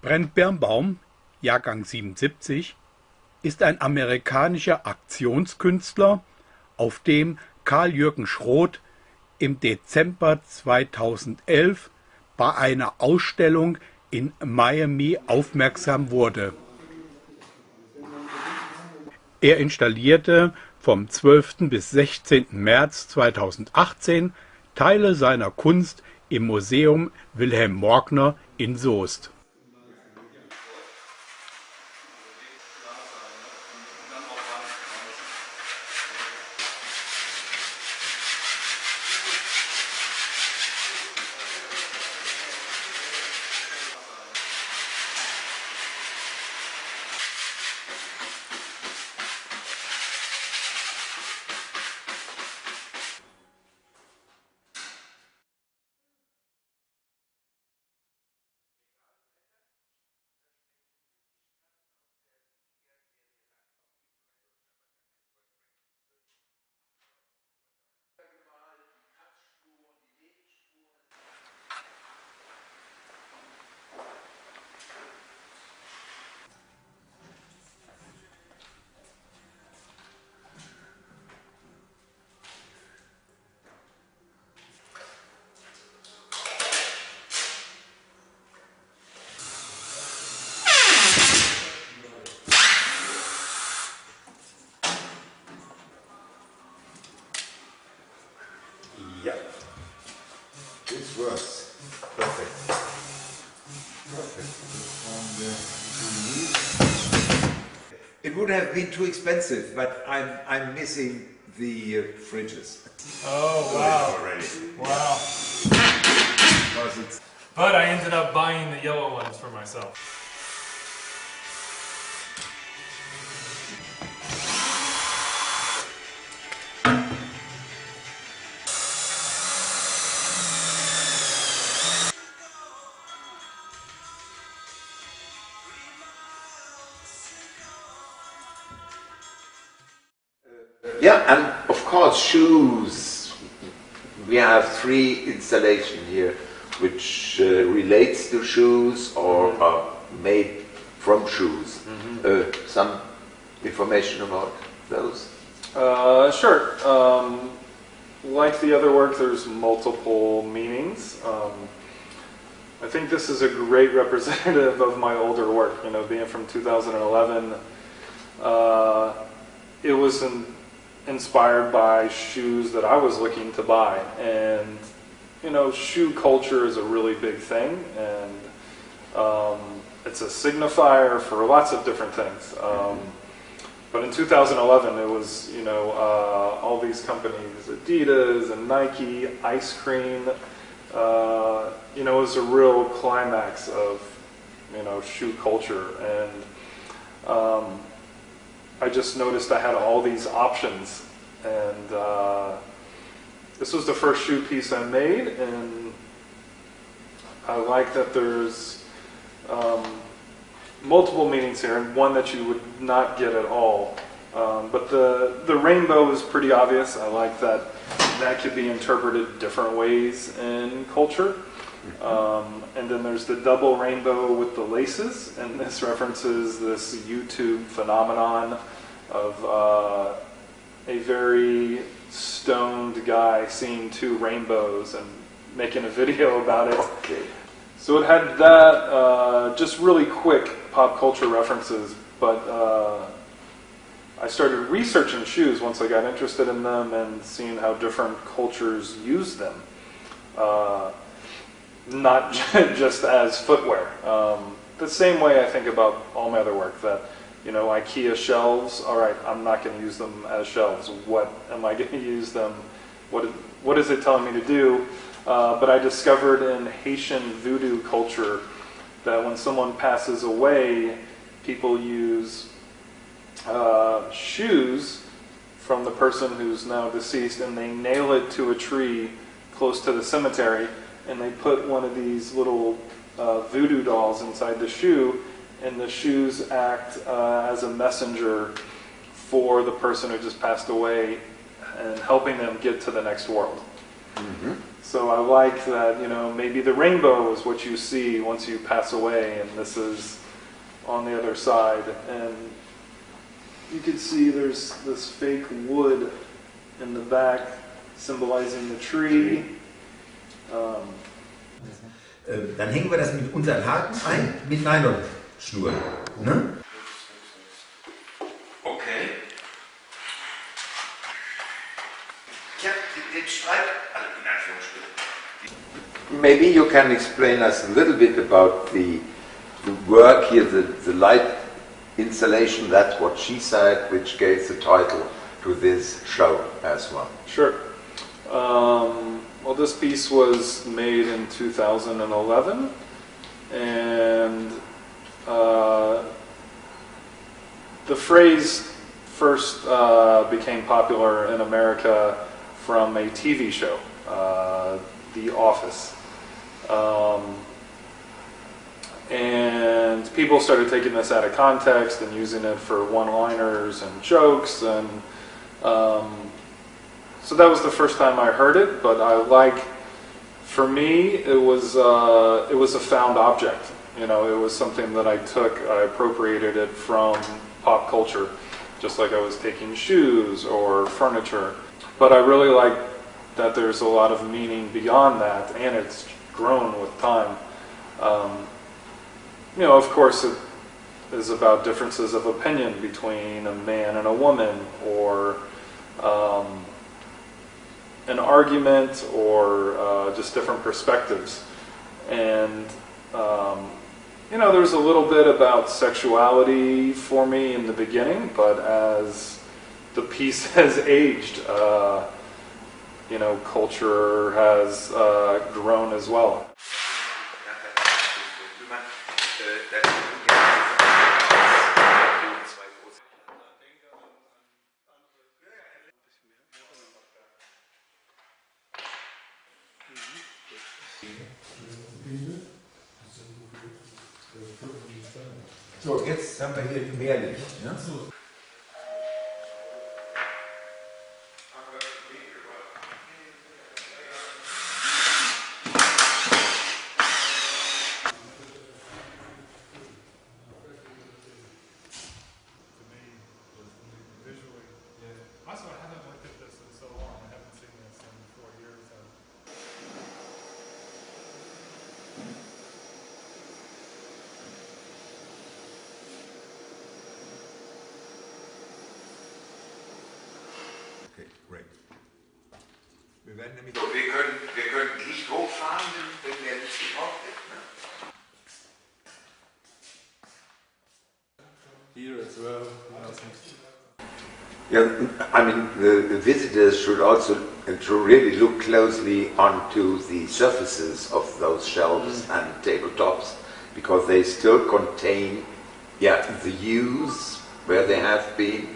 Brent Birnbaum, Jahrgang 77, ist ein amerikanischer Aktionskünstler, auf dem Karl-Jürgen Schroth im Dezember 2011 bei einer Ausstellung in Miami aufmerksam wurde. Er installierte vom 12. bis 16. März 2018 Teile seiner Kunst im Museum Wilhelm Morgner in Soest. Yeah, this works. Perfect. It would have been too expensive, but I'm missing the fridges. Oh wow! Already. Wow. But I ended up buying the yellow ones for myself. Yeah, and of course shoes. We have 3 installations here, which relates to shoes or are made from shoes. Some information about those? Sure. Like the other work, there's multiple meanings. I think this is a great representative of my older work. You know, being from 2011, it was inspired by shoes that I was looking to buy, and you know, shoe culture is a really big thing, and it's a signifier for lots of different things. But in 2011, it was, you know, all these companies, Adidas and Nike, ice cream. You know, it was a real climax of, you know, shoe culture, and I just noticed I had all these options, and this was the first shoe piece I made, and I like that there's multiple meanings here, and one that you would not get at all. But the rainbow is pretty obvious. I like that that could be interpreted different ways in culture. And then there's the double rainbow with the laces, and this references this YouTube phenomenon of a very stoned guy seeing 2 rainbows and making a video about it. Okay. So it had that, just really quick pop culture references, but I started researching shoes once I got interested in them and seeing how different cultures use them. Not just as footwear. The same way I think about all my other work, that, you know, Ikea shelves, all right, I'm not going to use them as shelves. What am I going to use them? What is it telling me to do? But I discovered in Haitian voodoo culture that when someone passes away, people use shoes from the person who's now deceased, and they nail it to a tree close to the cemetery, and they put one of these little voodoo dolls inside the shoe, and the shoes act as a messenger for the person who just passed away and helping them get to the next world. So I like that, you know, maybe the rainbow is what you see once you pass away, and this is on the other side. And you can see there's this fake wood in the back symbolizing the tree. Dann hängen wir das mit unseren Haken ein, mit Nylonschnur. Ne? Okay. Ich habe den Streit, also in Anführungsstrichen. Maybe you can explain us a little bit about the work here, the light installation, that's what she said, which gave the title to this show as well. Sure. Well, this piece was made in 2011, and the phrase first became popular in America from a TV show, The Office. And people started taking this out of context and using it for one-liners and jokes, and so that was the first time I heard it. But for me, it was a found object. You know, it was something that I appropriated it from pop culture, just like I was taking shoes or furniture. But I really like that there's a lot of meaning beyond that, and it's grown with time. You know, of course, it is about differences of opinion between a man and a woman, or an argument, or just different perspectives. And, you know, there's a little bit about sexuality for me in the beginning, but as the piece has aged, you know, culture has grown as well. So, jetzt haben wir hier mehr Licht. Ne? Okay, great. Wir werden nämlich. So, wir können Licht hochfahren, wenn der Licht gebraucht wird. Ne? Here as well. Yeah, I mean, the visitors should also to really look closely onto the surfaces of those shelves and tabletops, because they still contain, the use where they have been.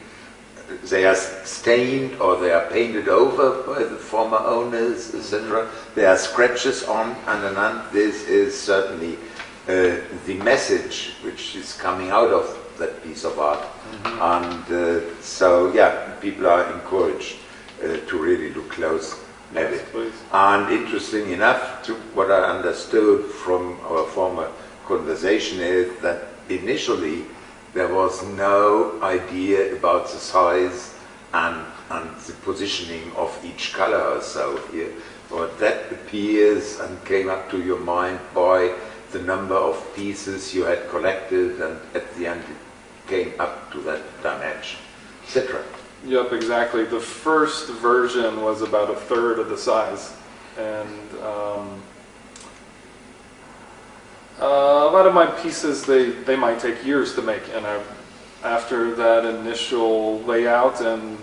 They are stained or they are painted over by the former owners, etc. There are scratches on and this is certainly the message which is coming out of that piece of art. And so, people are encouraged to really look close at it. Please. And interesting enough, to what I understood from our former conversation is that initially there was no idea about the size and the positioning of each color or so here. But that appears and came up to your mind by the number of pieces you had collected, and at the end it came up to that dimension, etc. Yep, exactly. The first version was about a third of the size, and a lot of my pieces, they might take years to make, and after that initial layout, and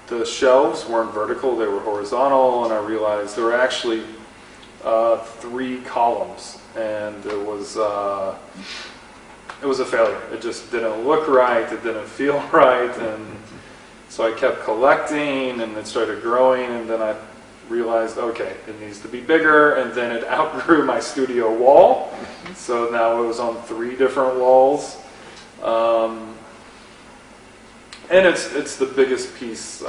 the shelves weren't vertical, they were horizontal, and I realized there were actually 3 columns, and it was a failure. It just didn't look right, it didn't feel right, and so I kept collecting, and it started growing, and then I realized, okay, it needs to be bigger, and then it outgrew my studio wall, so now it was on 3 different walls, and it's the biggest piece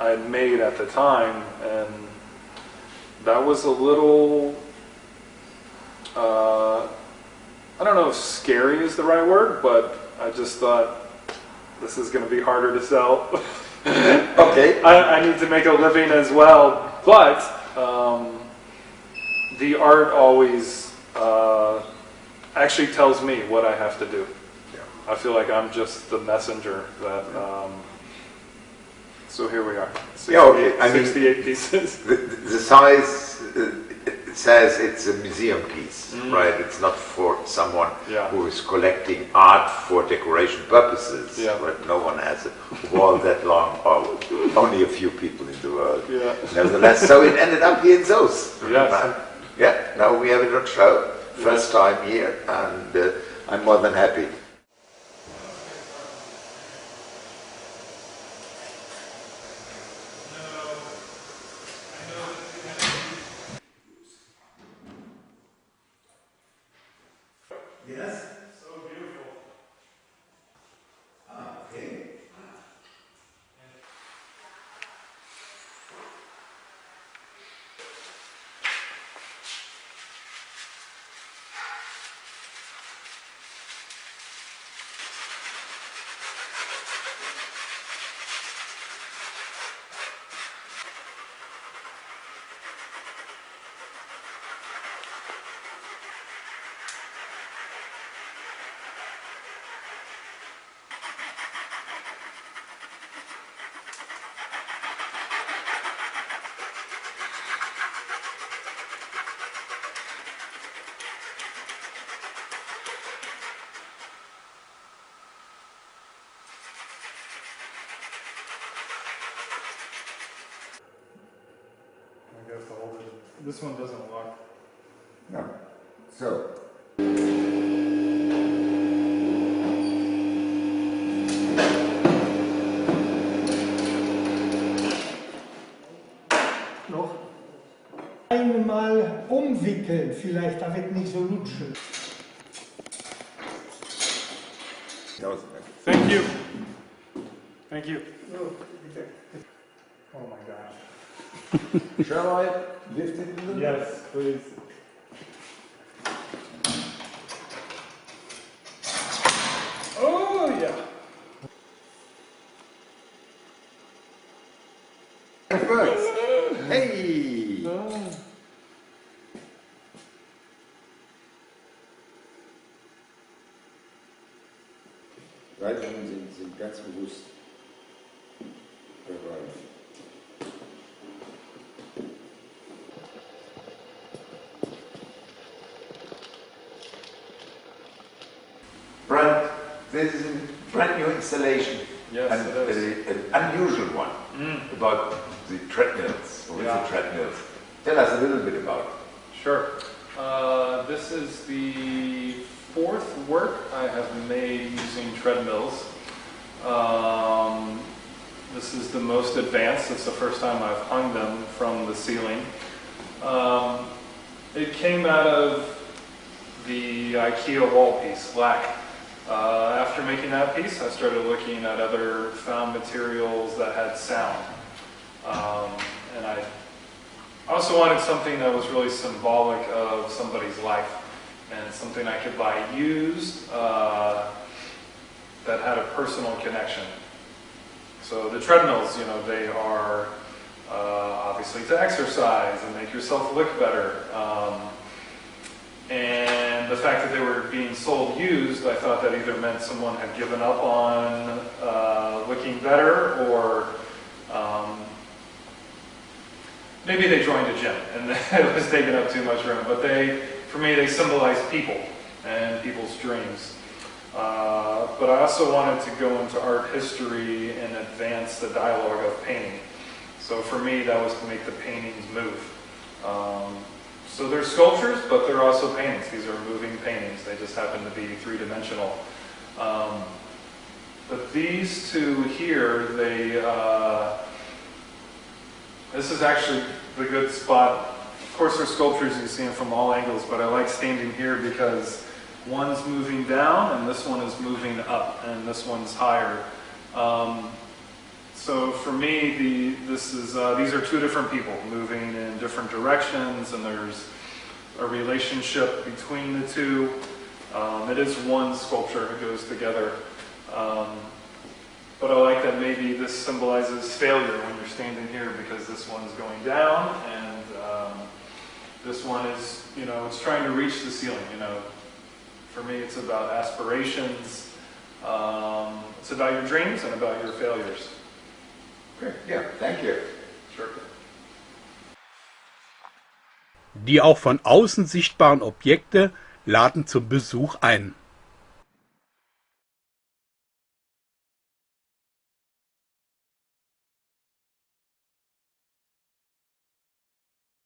I had made at the time, and that was a little, I don't know if scary is the right word, but I just thought, this is going to be harder to sell. Okay. I need to make a living as well, but the art always actually tells me what I have to do. Yeah. I feel like I'm just the messenger that. So here we are. 68 pieces. The size it says it's a museum piece, right? It's not for someone who is collecting art for decoration purposes. Yeah. Right? No one has a wall that long, or only a few people in the world. Yeah. Nevertheless, so it ended up here in Soest. Yes. Yeah. Now we have it on show, first time here, and I'm more than happy. Yes? So beautiful. Ah, okay. I guess to hold it. This one doesn't lock. No. So, noch einmal umwickeln, vielleicht damit nicht so lutschen. Thank you. Thank you. Oh my gosh. shall I lift it a little bit? Yes, please. Oh yeah. It works. Hey! Reitungen sind ganz bewusst bereit. Brent, this is a brand new installation. Yes, and it is. an unusual one about the treadmills. Or the treadmills. Tell us a little bit about it. Sure. This is the fourth work I have made using treadmills. This is the most advanced. It's the first time I've hung them from the ceiling. It came out of the Ikea wall piece, black. After making that piece, I started looking at other found materials that had sound. And I also wanted something that was really symbolic of somebody's life, and something I could buy used that had a personal connection. So the treadmills, you know, they are obviously to exercise and make yourself look better. And the fact that they were being sold used, I thought that either meant someone had given up on looking better, or maybe they joined a gym and it was taking up too much room. But for me, they symbolize people and people's dreams. But I also wanted to go into art history and advance the dialogue of painting. So for me, that was to make the paintings move. So they're sculptures, but they're also paintings. These are moving paintings. They just happen to be three-dimensional. But these two here, this is actually the good spot. Of course, they're sculptures. You see them from all angles, but I like standing here because one's moving down and this one is moving up, and this one's higher. So for me, these are two different people moving in different directions, and there's a relationship between the two. It is one sculpture that goes together. But I like that maybe this symbolizes failure when you're standing here, because this one's going down, and this one is, it's trying to reach the ceiling. For me, it's about aspirations. It's about your dreams and about your failures. Great. Yeah, thank you. Sure. Die auch von außen sichtbaren Objekte laden zum Besuch ein.